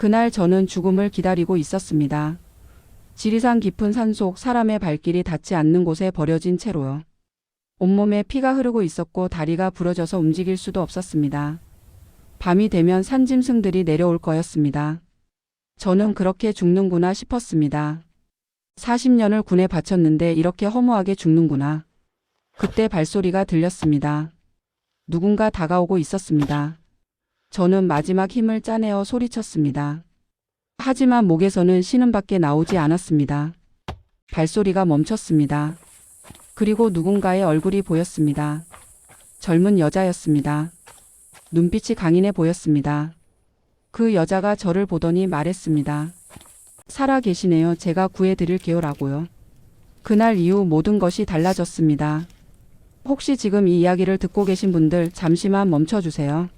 그날 저는 죽음을 기다리고 있었습니다. 지리산 깊은 산속 사람의 발길이 닿지 않는 곳에 버려진 채로요. 온몸에 피가 흐르고 있었고 다리가 부러져서 움직일 수도 없었습니다. 밤이 되면 산짐승들이 내려올 거였습니다. 저는 그렇게 죽는구나 싶었습니다. 40년을 군에 바쳤는데 이렇게 허무하게 죽는구나. 그때 발소리가 들렸습니다. 누군가 다가오고 있었습니다. 저는 마지막 힘을 짜내어 소리쳤습니다. 하지만 목에서는 신음밖에 나오지 않았습니다. 발소리가 멈췄습니다. 그리고 누군가의 얼굴이 보였습니다. 젊은 여자였습니다. 눈빛이 강인해 보였습니다. 그 여자가 저를 보더니 말했습니다. 살아 계시네요. 제가 구해드릴게요 라고요. 그날 이후 모든 것이 달라졌습니다. 혹시 지금 이 이야기를 듣고 계신 분들 잠시만 멈춰주세요.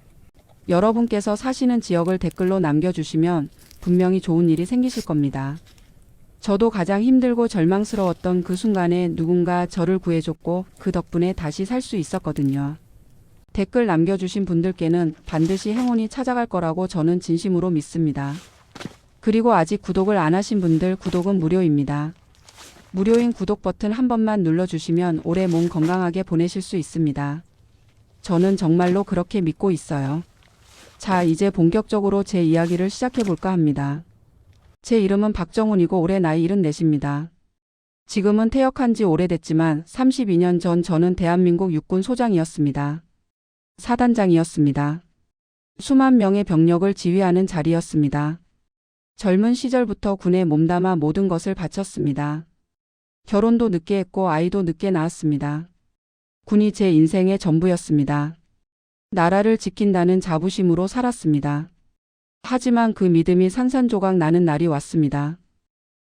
여러분께서 사시는 지역을 댓글로 남겨주시면 분명히 좋은 일이 생기실 겁니다. 저도 가장 힘들고 절망스러웠던 그 순간에 누군가 저를 구해줬고 그 덕분에 다시 살 수 있었거든요. 댓글 남겨주신 분들께는 반드시 행운이 찾아갈 거라고 저는 진심으로 믿습니다. 그리고 아직 구독을 안 하신 분들 구독은 무료입니다. 무료인 구독 버튼 한 번만 눌러주시면 오래 몸 건강하게 보내실 수 있습니다. 저는 정말로 그렇게 믿고 있어요. 자, 이제 본격적으로 제 이야기를 시작해볼까 합니다. 제 이름은 박정훈이고 올해 나이 74입니다. 지금은 퇴역한 지 오래됐지만 32년 전 저는 대한민국 육군 소장이었습니다. 사단장이었습니다. 수만 명의 병력을 지휘하는 자리였습니다. 젊은 시절부터 군에 몸담아 모든 것을 바쳤습니다. 결혼도 늦게 했고 아이도 늦게 낳았습니다. 군이 제 인생의 전부였습니다. 나라를 지킨다는 자부심으로 살았습니다. 하지만 그 믿음이 산산조각 나는 날이 왔습니다.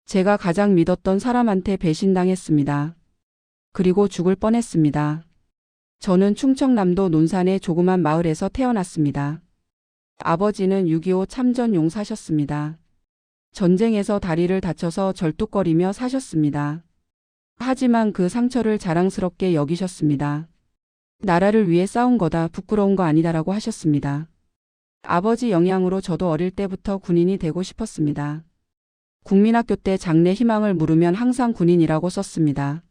제가 가장 믿었던 사람한테 배신당했습니다. 그리고 죽을 뻔했습니다. 저는 충청남도 논산의 조그만 마을에서 태어났습니다. 아버지는 6.25 참전 용사셨습니다. 전쟁에서 다리를 다쳐서 절뚝거리며 사셨습니다. 하지만 그 상처를 자랑스럽게 여기셨습니다. 나라를 위해 싸운 거다, 부끄러운 거 아니다라고 하셨습니다. 아버지 영향으로 저도 어릴 때부터 군인이 되고 싶었습니다. 국민학교 때 장래 희망을 물으면 항상 군인이라고 썼습니다.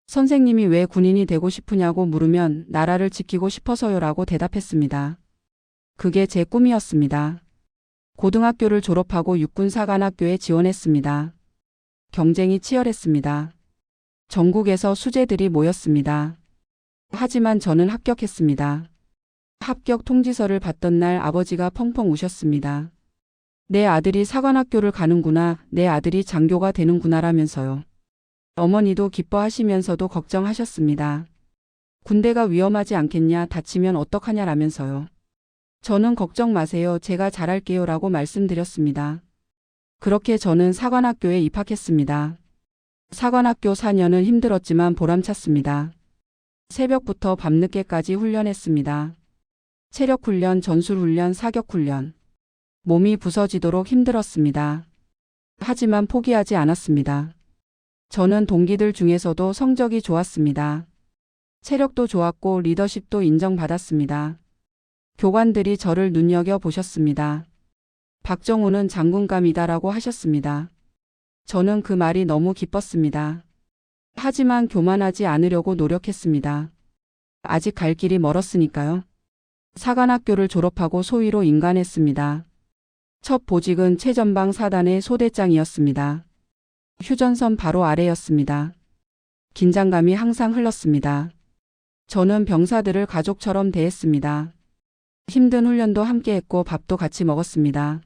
선생님이 왜 군인이 되고 싶으냐고 물으면 나라를 지키고 싶어서요라고 대답했습니다. 그게 제 꿈이었습니다. 고등학교를 졸업하고 육군사관학교에 지원했습니다. 경쟁이 치열했습니다. 전국에서 수재들이 모였습니다. 하지만 저는 합격했습니다. 합격 통지서를 받던 날 아버지가 펑펑 우셨습니다. 내 아들이 사관학교를 가는구나, 내 아들이 장교가 되는구나라면서요. 어머니도 기뻐하시면서도 걱정하셨습니다. 군대가 위험하지 않겠냐, 다치면 어떡하냐라면서요. 저는 걱정 마세요, 제가 잘할게요 라고 말씀드렸습니다. 그렇게 저는 사관학교에 입학했습니다. 사관학교 4년은 힘들었지만 보람찼습니다. 새벽부터 밤늦게까지 훈련했습니다. 체력훈련, 전술훈련, 사격훈련. 몸이 부서지도록 힘들었습니다. 하지만 포기하지 않았습니다. 저는 동기들 중에서도 성적이 좋았습니다. 체력도 좋았고 리더십도 인정받았습니다. 교관들이 저를 눈여겨보셨습니다. 박정훈은 장군감이다라고 하셨습니다. 저는 그 말이 너무 기뻤습니다. 하지만 교만하지 않으려고 노력했습니다. 아직 갈 길이 멀었으니까요. 사관학교를 졸업하고 소위로 임관했습니다. 첫 보직은 최전방 사단의 소대장이었습니다. 휴전선 바로 아래였습니다. 긴장감이 항상 흘렀습니다. 저는 병사들을 가족처럼 대했습니다. 힘든 훈련도 함께했고 밥도 같이 먹었습니다.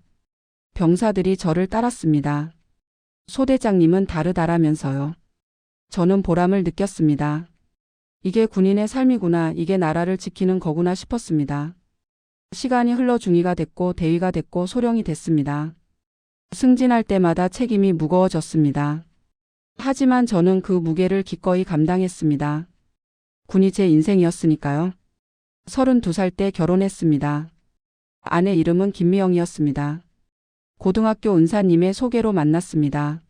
병사들이 저를 따랐습니다. 소대장님은 다르다라면서요. 저는 보람을 느꼈습니다. 이게 군인의 삶이구나, 이게 나라를 지키는 거구나 싶었습니다. 시간이 흘러 중위가 됐고 대위가 됐고 소령이 됐습니다. 승진할 때마다 책임이 무거워졌습니다. 하지만 저는 그 무게를 기꺼이 감당했습니다. 군이 제 인생이었으니까요. 32살 때 결혼했습니다. 아내 이름은 김미영이었습니다. 고등학교 은사님의 소개로 만났습니다.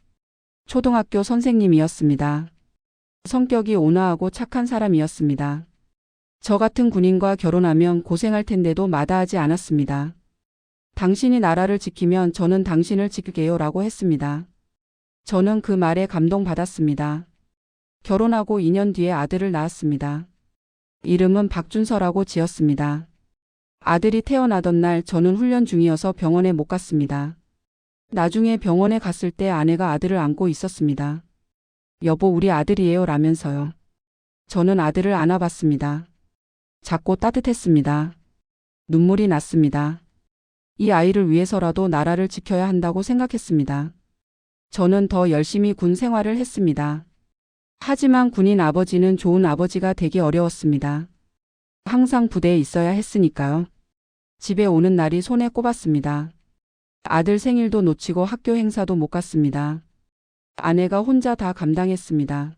초등학교 선생님이었습니다. 성격이 온화하고 착한 사람이었습니다. 저 같은 군인과 결혼하면 고생할 텐데도 마다하지 않았습니다. 당신이 나라를 지키면 저는 당신을 지킬게요 라고 했습니다. 저는 그 말에 감동받았습니다. 결혼하고 2년 뒤에 아들을 낳았습니다. 이름은 박준서라고 지었습니다. 아들이 태어나던 날 저는 훈련 중이어서 병원에 못 갔습니다. 나중에 병원에 갔을 때 아내가 아들을 안고 있었습니다. 여보, 우리 아들이에요 라면서요. 저는 아들을 안아봤습니다. 작고 따뜻했습니다. 눈물이 났습니다. 이 아이를 위해서라도 나라를 지켜야 한다고 생각했습니다. 저는 더 열심히 군 생활을 했습니다. 하지만 군인 아버지는 좋은 아버지가 되기 어려웠습니다. 항상 부대에 있어야 했으니까요. 집에 오는 날이 손에 꼽았습니다. 아들 생일도 놓치고 학교 행사도 못 갔습니다. 아내가 혼자 다 감당했습니다.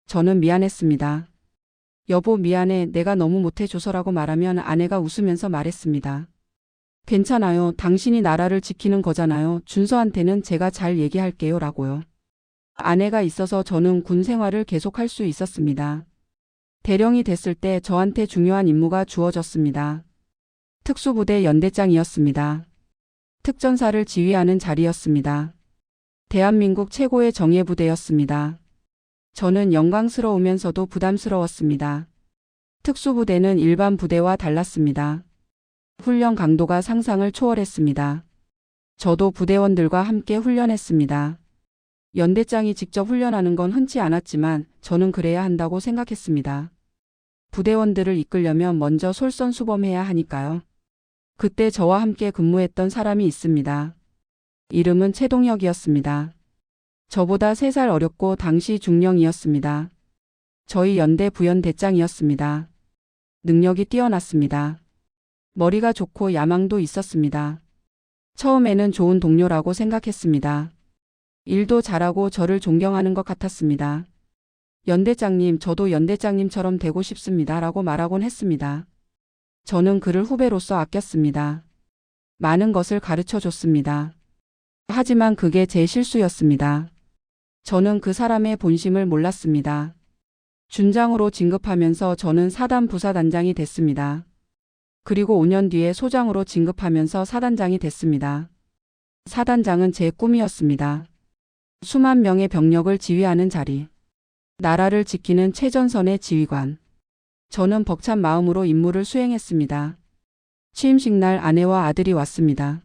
저는 미안했습니다. 여보, 미안해. 내가 너무 못해줘서라고 말하면 아내가 웃으면서 말했습니다. 괜찮아요. 당신이 나라를 지키는 거잖아요. 준서한테는 제가 잘 얘기할게요 라고요. 아내가 있어서 저는 군 생활을 계속할 수 있었습니다. 대령이 됐을 때 저한테 중요한 임무가 주어졌습니다. 특수부대 연대장이었습니다. 특전사를 지휘하는 자리였습니다. 대한민국 최고의 정예부대였습니다. 저는 영광스러우면서도 부담스러웠습니다. 특수부대는 일반 부대와 달랐습니다. 훈련 강도가 상상을 초월했습니다. 저도 부대원들과 함께 훈련했습니다. 연대장이 직접 훈련하는 건 흔치 않았지만 저는 그래야 한다고 생각했습니다. 부대원들을 이끌려면 먼저 솔선수범해야 하니까요. 그때 저와 함께 근무했던 사람이 있습니다. 이름은 최동혁이었습니다. 저보다 3살 어렸고 당시 중령이었습니다. 저희 연대 부연대장이었습니다. 능력이 뛰어났습니다. 머리가 좋고 야망도 있었습니다. 처음에는 좋은 동료라고 생각했습니다. 일도 잘하고 저를 존경하는 것 같았습니다. 연대장님, 저도 연대장님처럼 되고 싶습니다 라고 말하곤 했습니다. 저는 그를 후배로서 아꼈습니다. 많은 것을 가르쳐 줬습니다. 하지만 그게 제 실수였습니다. 저는 그 사람의 본심을 몰랐습니다. 준장으로 진급하면서 저는 사단 부사단장이 됐습니다. 그리고 5년 뒤에 소장으로 진급하면서 사단장이 됐습니다. 사단장은 제 꿈이었습니다. 수만 명의 병력을 지휘하는 자리. 나라를 지키는 최전선의 지휘관. 저는 벅찬 마음으로 임무를 수행했습니다. 취임식 날 아내와 아들이 왔습니다.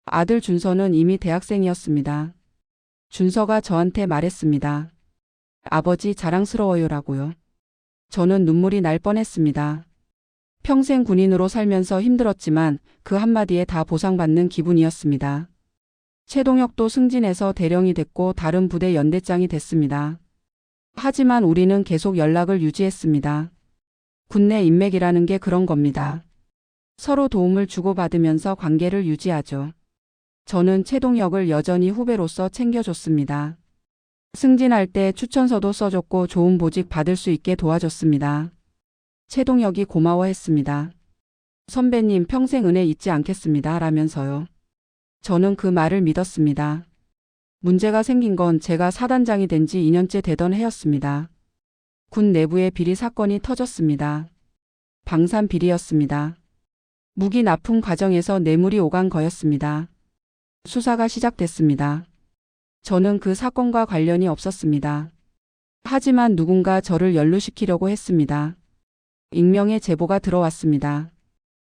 아들 준서는 이미 대학생이었습니다. 준서가 저한테 말했습니다. 아버지 자랑스러워요라고요. 저는 눈물이 날 뻔했습니다. 평생 군인으로 살면서 힘들었지만 그 한마디에 다 보상받는 기분이었습니다. 최동혁도 승진해서 대령이 됐고 다른 부대 연대장이 됐습니다. 하지만 우리는 계속 연락을 유지했습니다. 군내 인맥이라는 게 그런 겁니다. 서로 도움을 주고받으면서 관계를 유지하죠. 저는 최동혁을 여전히 후배로서 챙겨줬습니다. 승진할 때 추천서도 써줬고 좋은 보직 받을 수 있게 도와줬습니다. 최동혁이 고마워했습니다. 선배님, 평생 은혜 잊지 않겠습니다 라면서요. 저는 그 말을 믿었습니다. 문제가 생긴 건 제가 사단장이 된 지 2년째 되던 해였습니다. 군 내부에 비리 사건이 터졌습니다. 방산 비리였습니다. 무기 납품 과정에서 뇌물이 오간 거였습니다. 수사가 시작됐습니다. 저는 그 사건과 관련이 없었습니다. 하지만 누군가 저를 연루시키려고 했습니다. 익명의 제보가 들어왔습니다.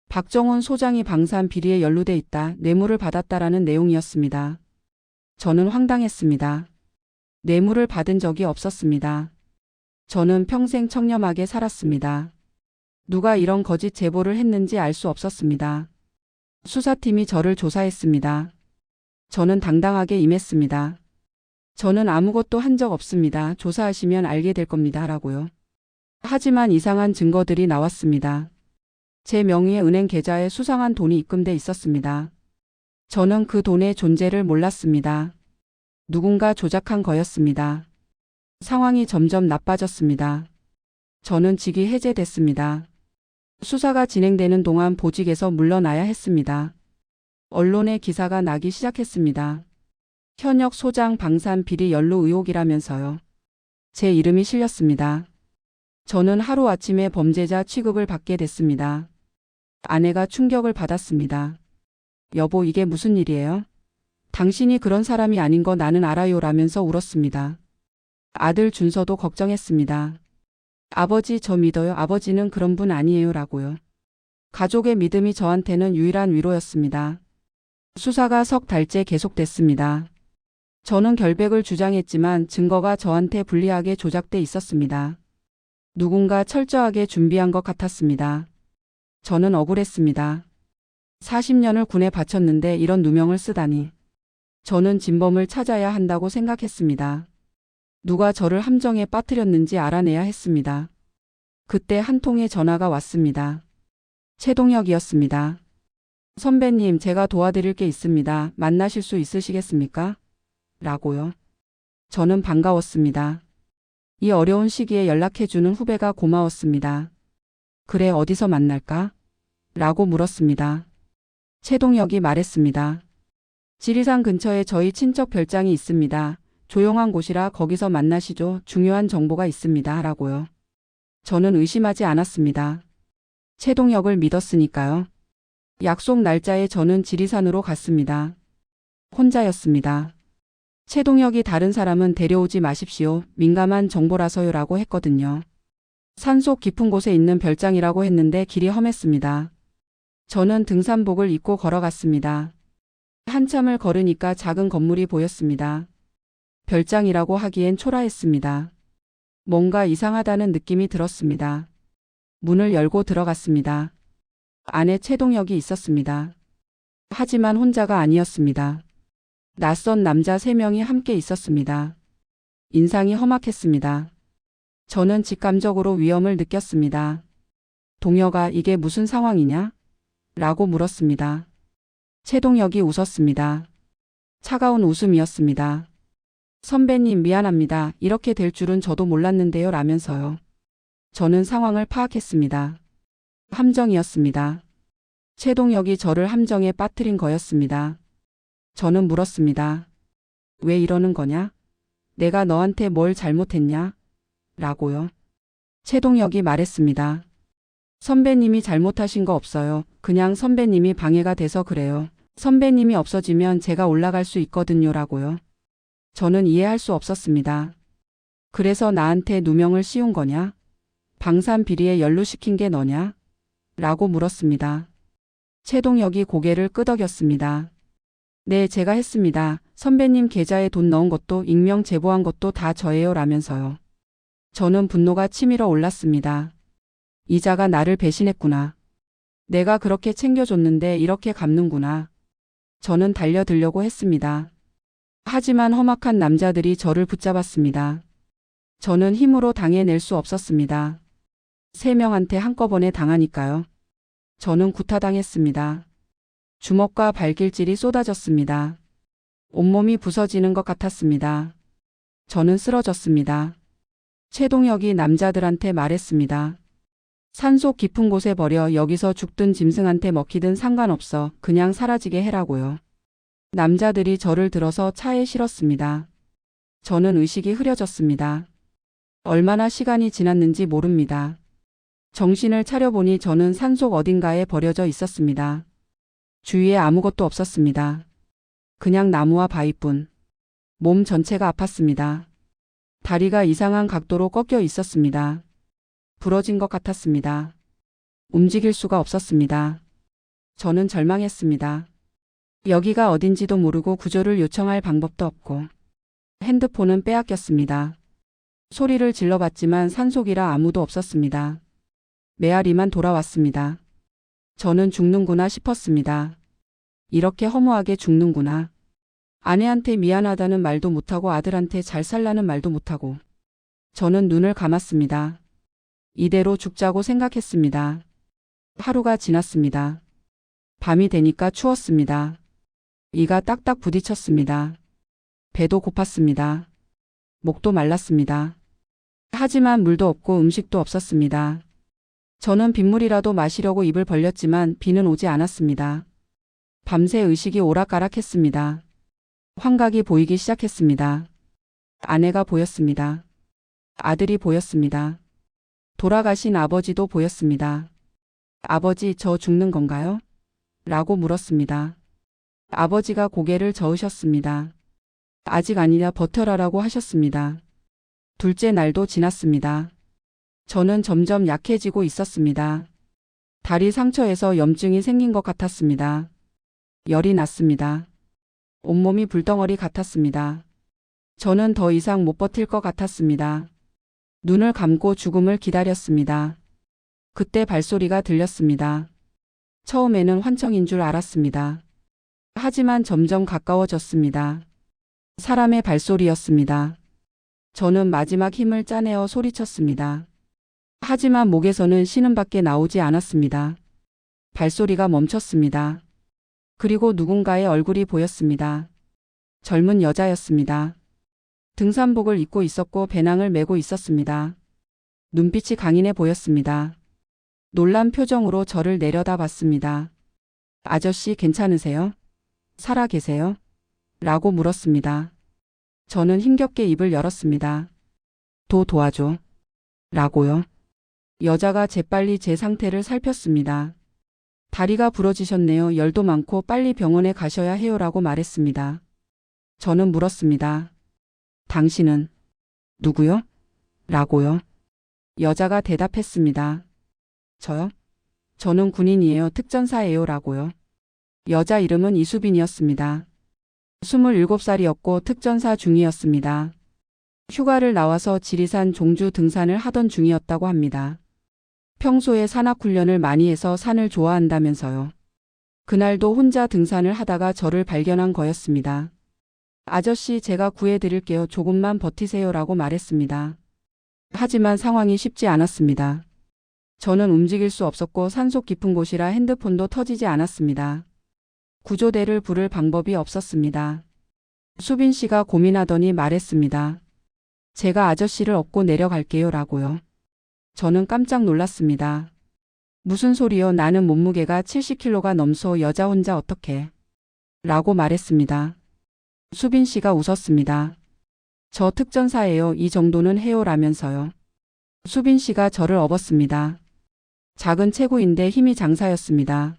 박정훈 소장이 방산 비리에 연루돼 있다, 뇌물을 받았다라는 내용이었습니다. 저는 황당했습니다. 뇌물을 받은 적이 없었습니다. 저는 평생 청렴하게 살았습니다. 누가 이런 거짓 제보를 했는지 알 수 없었습니다. 수사팀이 저를 조사했습니다. 저는 당당하게 임했습니다. 저는 아무것도 한 적 없습니다. 조사하시면 알게 될 겁니다 라고요. 하지만 이상한 증거들이 나왔습니다. 제 명의의 은행 계좌에 수상한 돈이 입금돼 있었습니다. 저는 그 돈의 존재를 몰랐습니다. 누군가 조작한 거였습니다. 상황이 점점 나빠졌습니다. 저는 직위 해제됐습니다. 수사가 진행되는 동안 보직에서 물러나야 했습니다. 언론에 기사가 나기 시작했습니다. 현역 소장 방산 비리 연루 의혹이라면서요. 제 이름이 실렸습니다. 저는 하루아침에 범죄자 취급을 받게 됐습니다. 아내가 충격을 받았습니다. 여보, 이게 무슨 일이에요? 당신이 그런 사람이 아닌 거 나는 알아요 라면서 울었습니다. 아들 준서도 걱정했습니다. 아버지, 저 믿어요. 아버지는 그런 분 아니에요 라고요. 가족의 믿음이 저한테는 유일한 위로였습니다. 수사가 석 달째 계속됐습니다. 저는 결백을 주장했지만 증거가 저한테 불리하게 조작돼 있었습니다. 누군가 철저하게 준비한 것 같았습니다. 저는 억울했습니다. 40년을 군에 바쳤는데 이런 누명을 쓰다니. 저는 진범을 찾아야 한다고 생각했습니다. 누가 저를 함정에 빠뜨렸는지 알아내야 했습니다. 그때 한 통의 전화가 왔습니다. 최동혁이었습니다. 선배님, 제가 도와드릴 게 있습니다. 만나실 수 있으시겠습니까? 라고요. 저는 반가웠습니다. 이 어려운 시기에 연락해주는 후배가 고마웠습니다. 그래, 어디서 만날까? 라고 물었습니다. 최동혁이 말했습니다. 지리산 근처에 저희 친척 별장이 있습니다. 조용한 곳이라 거기서 만나시죠. 중요한 정보가 있습니다. 라고요. 저는 의심하지 않았습니다. 최동혁을 믿었으니까요. 약속 날짜에 저는 지리산으로 갔습니다. 혼자였습니다. 최동혁이 다른 사람은 데려오지 마십시오. 민감한 정보라서요 라고 했거든요. 산속 깊은 곳에 있는 별장이라고 했는데 길이 험했습니다. 저는 등산복을 입고 걸어갔습니다. 한참을 걸으니까 작은 건물이 보였습니다. 별장이라고 하기엔 초라했습니다. 뭔가 이상하다는 느낌이 들었습니다. 문을 열고 들어갔습니다. 안에 최동혁이 있었습니다. 하지만 혼자가 아니었습니다. 낯선 남자 3명이 함께 있었습니다. 인상이 험악했습니다. 저는 직감적으로 위험을 느꼈습니다. 동혁아, 이게 무슨 상황이냐? 라고 물었습니다. 최동혁이 웃었습니다. 차가운 웃음이었습니다. 선배님, 미안합니다. 이렇게 될 줄은 저도 몰랐는데요 라면서요. 저는 상황을 파악했습니다. 함정이었습니다. 최동혁이 저를 함정에 빠뜨린 거였습니다. 저는 물었습니다. 왜 이러는 거냐? 내가 너한테 뭘 잘못했냐? 라고요. 최동혁이 말했습니다. 선배님이 잘못하신 거 없어요. 그냥 선배님이 방해가 돼서 그래요. 선배님이 없어지면 제가 올라갈 수 있거든요 라고요. 저는 이해할 수 없었습니다. 그래서 나한테 누명을 씌운 거냐? 방산 비리에 연루시킨 게 너냐? 라고 물었습니다. 최동혁이 고개를 끄덕였습니다. 네, 제가 했습니다. 선배님 계좌에 돈 넣은 것도 익명 제보한 것도 다 저예요 라면서요. 저는 분노가 치밀어 올랐습니다. 이자가 나를 배신했구나. 내가 그렇게 챙겨줬는데 이렇게 갚는구나. 저는 달려들려고 했습니다. 하지만 험악한 남자들이 저를 붙잡았습니다. 저는 힘으로 당해낼 수 없었습니다. 3명한테 한꺼번에 당하니까요. 저는 구타당했습니다. 주먹과 발길질이 쏟아졌습니다. 온몸이 부서지는 것 같았습니다. 저는 쓰러졌습니다. 최동혁이 남자들한테 말했습니다. 산속 깊은 곳에 버려 여기서 죽든 짐승한테 먹히든 상관없어. 그냥 사라지게 해라고요. 남자들이 저를 들어서 차에 실었습니다. 저는 의식이 흐려졌습니다. 얼마나 시간이 지났는지 모릅니다. 정신을 차려보니 저는 산속 어딘가에 버려져 있었습니다. 주위에 아무것도 없었습니다. 그냥 나무와 바위뿐. 몸 전체가 아팠습니다. 다리가 이상한 각도로 꺾여 있었습니다. 부러진 것 같았습니다. 움직일 수가 없었습니다. 저는 절망했습니다. 여기가 어딘지도 모르고 구조를 요청할 방법도 없고 핸드폰은 빼앗겼습니다. 소리를 질러봤지만 산속이라 아무도 없었습니다. 메아리만 돌아왔습니다. 저는 죽는구나 싶었습니다. 이렇게 허무하게 죽는구나. 아내한테 미안하다는 말도 못하고 아들한테 잘 살라는 말도 못하고. 저는 눈을 감았습니다. 이대로 죽자고 생각했습니다. 하루가 지났습니다. 밤이 되니까 추웠습니다. 이가 딱딱 부딪혔습니다. 배도 고팠습니다. 목도 말랐습니다. 하지만 물도 없고 음식도 없었습니다. 저는 빗물이라도 마시려고 입을 벌렸지만 비는 오지 않았습니다. 밤새 의식이 오락가락했습니다. 환각이 보이기 시작했습니다. 아내가 보였습니다. 아들이 보였습니다. 돌아가신 아버지도 보였습니다. 아버지, 저 죽는 건가요? 라고 물었습니다. 아버지가 고개를 저으셨습니다. 아직 아니냐 버텨라라고 하셨습니다. 둘째 날도 지났습니다. 저는 점점 약해지고 있었습니다. 다리 상처에서 염증이 생긴 것 같았습니다. 열이 났습니다. 온몸이 불덩어리 같았습니다. 저는 더 이상 못 버틸 것 같았습니다. 눈을 감고 죽음을 기다렸습니다. 그때 발소리가 들렸습니다. 처음에는 환청인 줄 알았습니다. 하지만 점점 가까워졌습니다. 사람의 발소리였습니다. 저는 마지막 힘을 짜내어 소리쳤습니다. 하지만 목에서는 신음밖에 나오지 않았습니다. 발소리가 멈췄습니다. 그리고 누군가의 얼굴이 보였습니다. 젊은 여자였습니다. 등산복을 입고 있었고 배낭을 메고 있었습니다. 눈빛이 강인해 보였습니다. 놀란 표정으로 저를 내려다봤습니다. 아저씨 괜찮으세요? 살아 계세요? 라고 물었습니다. 저는 힘겹게 입을 열었습니다. 도와줘. 라고요. 여자가 재빨리 제 상태를 살폈습니다. 다리가 부러지셨네요. 열도 많고 빨리 병원에 가셔야 해요라고 말했습니다. 저는 물었습니다. 당신은 누구요? 라고요. 여자가 대답했습니다. 저요? 저는 군인이에요. 특전사예요. 라고요. 여자 이름은 이수빈이었습니다. 27살이었고 특전사 중이었습니다. 휴가를 나와서 지리산 종주 등산을 하던 중이었다고 합니다. 평소에 산악훈련을 많이 해서 산을 좋아한다면서요. 그날도 혼자 등산을 하다가 저를 발견한 거였습니다. 아저씨 제가 구해드릴게요. 조금만 버티세요라고 말했습니다. 하지만 상황이 쉽지 않았습니다. 저는 움직일 수 없었고 산속 깊은 곳이라 핸드폰도 터지지 않았습니다. 구조대를 부를 방법이 없었습니다. 수빈 씨가 고민하더니 말했습니다. 제가 아저씨를 업고 내려갈게요 라고요. 저는 깜짝 놀랐습니다. 무슨 소리요? 나는 몸무게가 70kg가 넘소 여자 혼자 어떻게? 라고 말했습니다. 수빈 씨가 웃었습니다. 저 특전사예요. 이 정도는 해요 라면서요. 수빈 씨가 저를 업었습니다. 작은 체구인데 힘이 장사였습니다.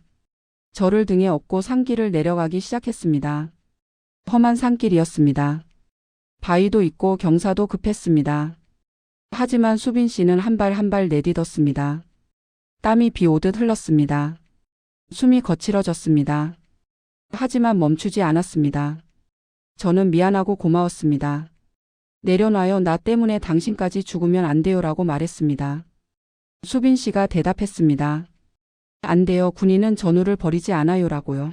저를 등에 업고 산길을 내려가기 시작했습니다. 험한 산길이었습니다. 바위도 있고 경사도 급했습니다. 하지만 수빈 씨는 한 발 한 발 내딛었습니다. 땀이 비 오듯 흘렀습니다. 숨이 거칠어졌습니다. 하지만 멈추지 않았습니다. 저는 미안하고 고마웠습니다. 내려놔요. 나 때문에 당신까지 죽으면 안 돼요라고 말했습니다. 수빈 씨가 대답했습니다. 안 돼요. 군인은 전우를 버리지 않아요라고요.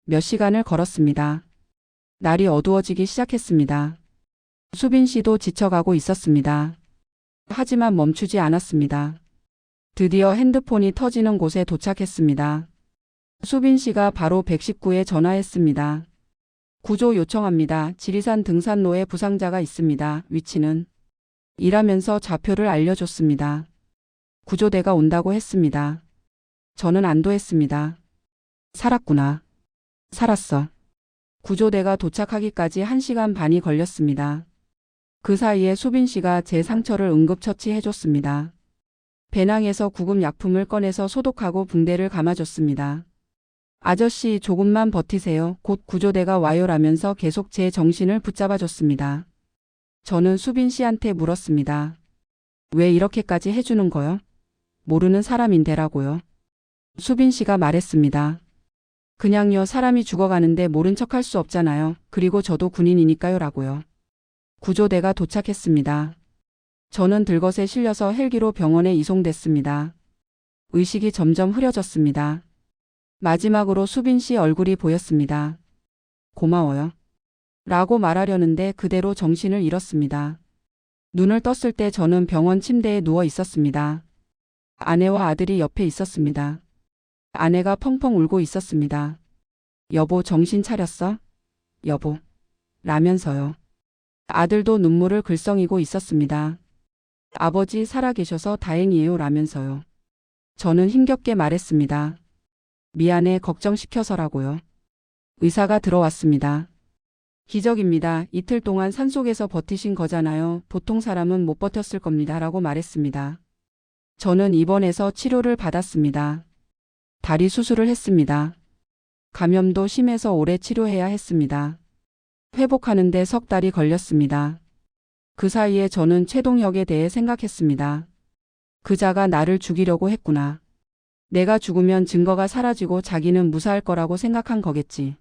몇 시간을 걸었습니다. 날이 어두워지기 시작했습니다. 수빈 씨도 지쳐가고 있었습니다. 하지만 멈추지 않았습니다. 드디어 핸드폰이 터지는 곳에 도착했습니다. 수빈 씨가 바로 119에 전화했습니다. 구조 요청합니다. 지리산 등산로에 부상자가 있습니다. 위치는? 이라면서 좌표를 알려줬습니다. 구조대가 온다고 했습니다. 저는 안도했습니다. 살았구나. 살았어. 구조대가 도착하기까지 1시간 반이 걸렸습니다. 그 사이에 수빈 씨가 제 상처를 응급처치해줬습니다. 배낭에서 구급 약품을 꺼내서 소독하고 붕대를 감아줬습니다. 아저씨 조금만 버티세요. 곧 구조대가 와요라면서 계속 제 정신을 붙잡아줬습니다. 저는 수빈 씨한테 물었습니다. 왜 이렇게까지 해주는 거요? 모르는 사람인데라고요. 수빈 씨가 말했습니다. 그냥요. 사람이 죽어가는데 모른 척할 수 없잖아요. 그리고 저도 군인이니까요 라고요. 구조대가 도착했습니다. 저는 들것에 실려서 헬기로 병원에 이송됐습니다. 의식이 점점 흐려졌습니다. 마지막으로 수빈 씨 얼굴이 보였습니다. 고마워요. 라고 말하려는데 그대로 정신을 잃었습니다. 눈을 떴을 때 저는 병원 침대에 누워 있었습니다. 아내와 아들이 옆에 있었습니다. 아내가 펑펑 울고 있었습니다. 여보 정신 차렸어? 여보. 라면서요. 아들도 눈물을 글썽이고 있었습니다. 아버지 살아계셔서 다행이에요 라면서요. 저는 힘겹게 말했습니다. 미안해 걱정시켜서라고요. 의사가 들어왔습니다. 기적입니다. 이틀 동안 산속에서 버티신 거잖아요. 보통 사람은 못 버텼을 겁니다. 라고 말했습니다. 저는 입원해서 치료를 받았습니다. 다리 수술을 했습니다. 감염도 심해서 오래 치료해야 했습니다. 회복하는데 석 달이 걸렸습니다. 그 사이에 저는 최동혁에 대해 생각했습니다. 그자가 나를 죽이려고 했구나. 내가 죽으면 증거가 사라지고 자기는 무사할 거라고 생각한 거겠지.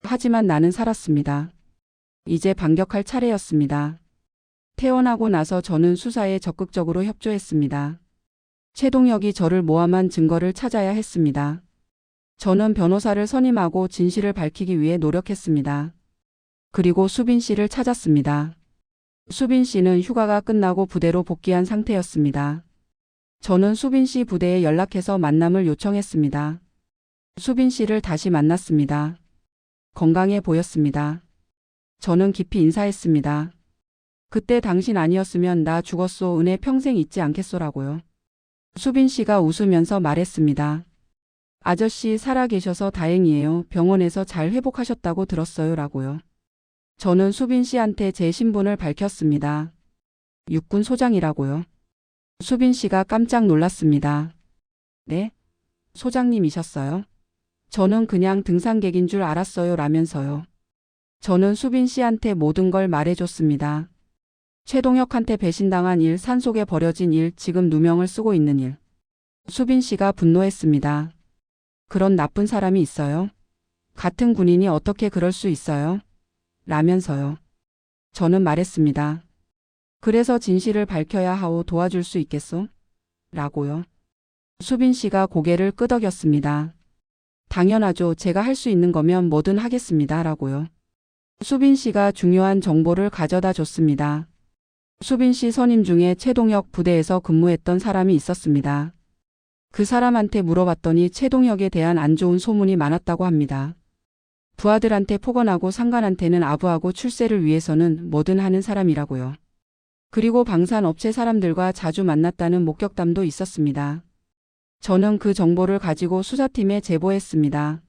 하지만 나는 살았습니다. 이제 반격할 차례였습니다. 태어나고 나서 저는 수사에 적극적으로 협조했습니다. 최동혁이 저를 모함한 증거를 찾아야 했습니다. 저는 변호사를 선임하고 진실을 밝히기 위해 노력했습니다. 그리고 수빈 씨를 찾았습니다. 수빈 씨는 휴가가 끝나고 부대로 복귀한 상태였습니다. 저는 수빈 씨 부대에 연락해서 만남을 요청했습니다. 수빈 씨를 다시 만났습니다. 건강해 보였습니다. 저는 깊이 인사했습니다. 그때 당신 아니었으면 나 죽었소. 은혜 평생 잊지 않겠소라고요. 수빈 씨가 웃으면서 말했습니다. 아저씨 살아계셔서 다행이에요. 병원에서 잘 회복하셨다고 들었어요. 라고요. 저는 수빈 씨한테 제 신분을 밝혔습니다. 육군 소장이라고요. 수빈 씨가 깜짝 놀랐습니다. 네? 소장님이셨어요? 저는 그냥 등산객인 줄 알았어요. 라면서요. 저는 수빈 씨한테 모든 걸 말해줬습니다. 최동혁한테 배신당한 일, 산속에 버려진 일, 지금 누명을 쓰고 있는 일. 수빈 씨가 분노했습니다. 그런 나쁜 사람이 있어요? 같은 군인이 어떻게 그럴 수 있어요? 라면서요. 저는 말했습니다. 그래서 진실을 밝혀야 하오. 도와줄 수 있겠소? 라고요. 수빈 씨가 고개를 끄덕였습니다. 당연하죠. 제가 할 수 있는 거면 뭐든 하겠습니다. 라고요. 수빈 씨가 중요한 정보를 가져다 줬습니다. 수빈 씨 선임 중에 최동혁 부대에서 근무했던 사람이 있었습니다. 그 사람한테 물어봤더니 최동혁에 대한 안 좋은 소문이 많았다고 합니다. 부하들한테 폭언하고 상관한테는 아부하고 출세를 위해서는 뭐든 하는 사람이라고요. 그리고 방산업체 사람들과 자주 만났다는 목격담도 있었습니다. 저는 그 정보를 가지고 수사팀에 제보했습니다.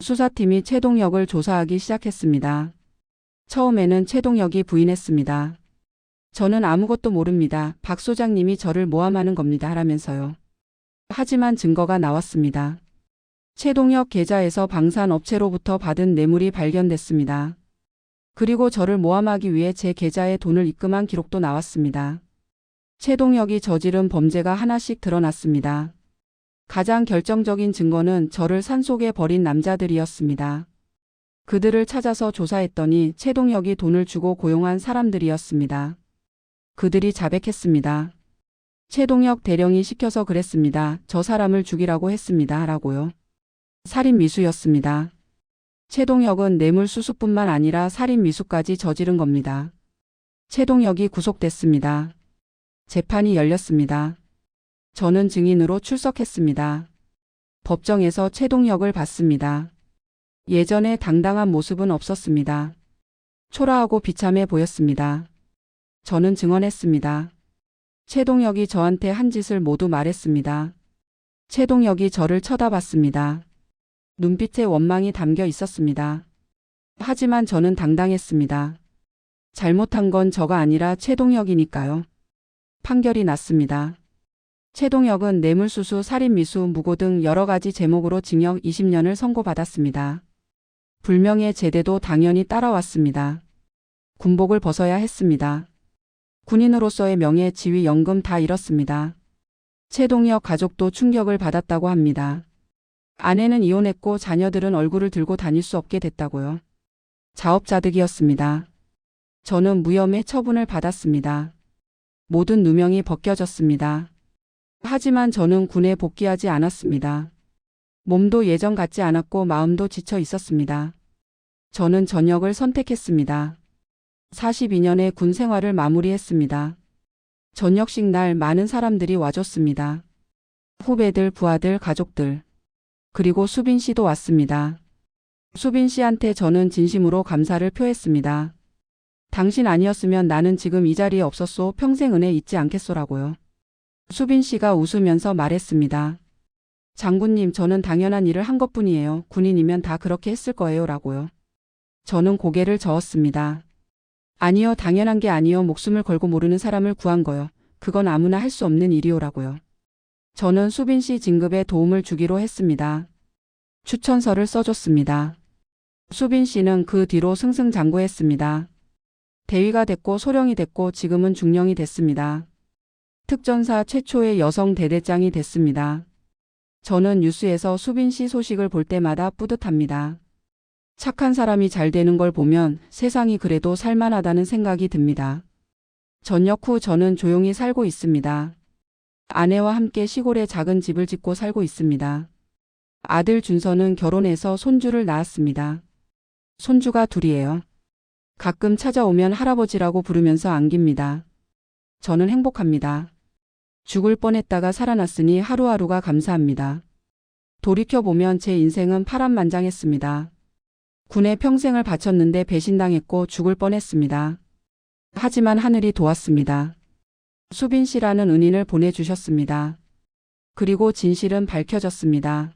수사팀이 최동혁을 조사하기 시작했습니다. 처음에는 최동혁이 부인했습니다. 저는 아무것도 모릅니다. 박 소장님이 저를 모함하는 겁니다. 라면서요. 하지만 증거가 나왔습니다. 최동혁 계좌에서 방산업체로부터 받은 뇌물이 발견됐습니다. 그리고 저를 모함하기 위해 제 계좌에 돈을 입금한 기록도 나왔습니다. 최동혁이 저지른 범죄가 하나씩 드러났습니다. 가장 결정적인 증거는 저를 산속에 버린 남자들이었습니다. 그들을 찾아서 조사했더니 최동혁이 돈을 주고 고용한 사람들이었습니다. 그들이 자백했습니다. 최동혁 대령이 시켜서 그랬습니다. 저 사람을 죽이라고 했습니다. 라고요. 살인 미수였습니다. 최동혁은 뇌물수수뿐만 아니라 살인 미수까지 저지른 겁니다. 최동혁이 구속됐습니다. 재판이 열렸습니다. 저는 증인으로 출석했습니다. 법정에서 최동혁을 봤습니다. 예전에 당당한 모습은 없었습니다. 초라하고 비참해 보였습니다. 저는 증언했습니다. 최동혁이 저한테 한 짓을 모두 말했습니다. 최동혁이 저를 쳐다봤습니다. 눈빛에 원망이 담겨 있었습니다. 하지만 저는 당당했습니다. 잘못한 건 저가 아니라 최동혁이니까요. 판결이 났습니다. 최동혁은 뇌물수수, 살인미수, 무고 등 여러 가지 제목으로 징역 20년을 선고받았습니다. 불명예 제대도 당연히 따라왔습니다. 군복을 벗어야 했습니다. 군인으로서의 명예, 지위, 연금 다 잃었습니다. 최동혁 가족도 충격을 받았다고 합니다. 아내는 이혼했고 자녀들은 얼굴을 들고 다닐 수 없게 됐다고요. 자업자득이었습니다. 저는 무혐의 처분을 받았습니다. 모든 누명이 벗겨졌습니다. 하지만 저는 군에 복귀하지 않았습니다. 몸도 예전 같지 않았고 마음도 지쳐 있었습니다. 저는 전역을 선택했습니다. 42년의 군 생활을 마무리했습니다. 전역식 날 많은 사람들이 와줬습니다. 후배들, 부하들, 가족들. 그리고 수빈 씨도 왔습니다. 수빈 씨한테 저는 진심으로 감사를 표했습니다. 당신 아니었으면 나는 지금 이 자리에 없었소. 평생 은혜 잊지 않겠소라고요. 수빈 씨가 웃으면서 말했습니다. 장군님, 저는 당연한 일을 한 것뿐이에요. 군인이면 다 그렇게 했을 거예요. 라고요. 저는 고개를 저었습니다. 아니요, 당연한 게 아니요. 목숨을 걸고 모르는 사람을 구한 거요. 그건 아무나 할 수 없는 일이오라고요. 저는 수빈 씨 진급에 도움을 주기로 했습니다. 추천서를 써줬습니다. 수빈 씨는 그 뒤로 승승장구했습니다. 대위가 됐고 소령이 됐고 지금은 중령이 됐습니다. 특전사 최초의 여성 대대장이 됐습니다. 저는 뉴스에서 수빈 씨 소식을 볼 때마다 뿌듯합니다. 착한 사람이 잘 되는 걸 보면 세상이 그래도 살만하다는 생각이 듭니다. 전역 후 저는 조용히 살고 있습니다. 아내와 함께 시골에 작은 집을 짓고 살고 있습니다. 아들 준서는 결혼해서 손주를 낳았습니다. 손주가 둘이에요. 가끔 찾아오면 할아버지라고 부르면서 안깁니다. 저는 행복합니다. 죽을 뻔했다가 살아났으니 하루하루가 감사합니다. 돌이켜보면 제 인생은 파란만장했습니다. 군에 평생을 바쳤는데 배신당했고 죽을 뻔했습니다. 하지만 하늘이 도왔습니다. 수빈 씨라는 은인을 보내주셨습니다. 그리고 진실은 밝혀졌습니다.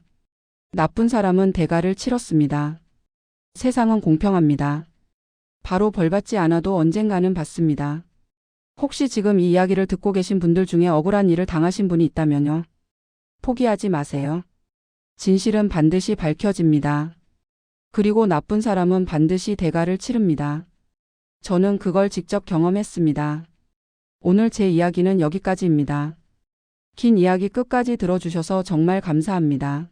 나쁜 사람은 대가를 치렀습니다. 세상은 공평합니다. 바로 벌받지 않아도 언젠가는 받습니다. 혹시 지금 이 이야기를 듣고 계신 분들 중에 억울한 일을 당하신 분이 있다면요. 포기하지 마세요. 진실은 반드시 밝혀집니다. 그리고 나쁜 사람은 반드시 대가를 치릅니다. 저는 그걸 직접 경험했습니다. 오늘 제 이야기는 여기까지입니다. 긴 이야기 끝까지 들어주셔서 정말 감사합니다.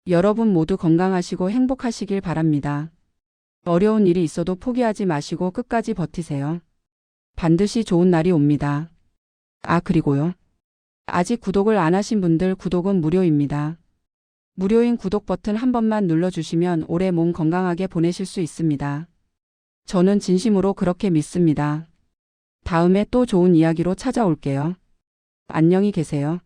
여러분 모두 건강하시고 행복하시길 바랍니다. 어려운 일이 있어도 포기하지 마시고 끝까지 버티세요. 반드시 좋은 날이 옵니다. 아, 그리고요. 아직 구독을 안 하신 분들 구독은 무료입니다. 무료인 구독 버튼 한 번만 눌러주시면 오래 몸 건강하게 보내실 수 있습니다. 저는 진심으로 그렇게 믿습니다. 다음에 또 좋은 이야기로 찾아올게요. 안녕히 계세요.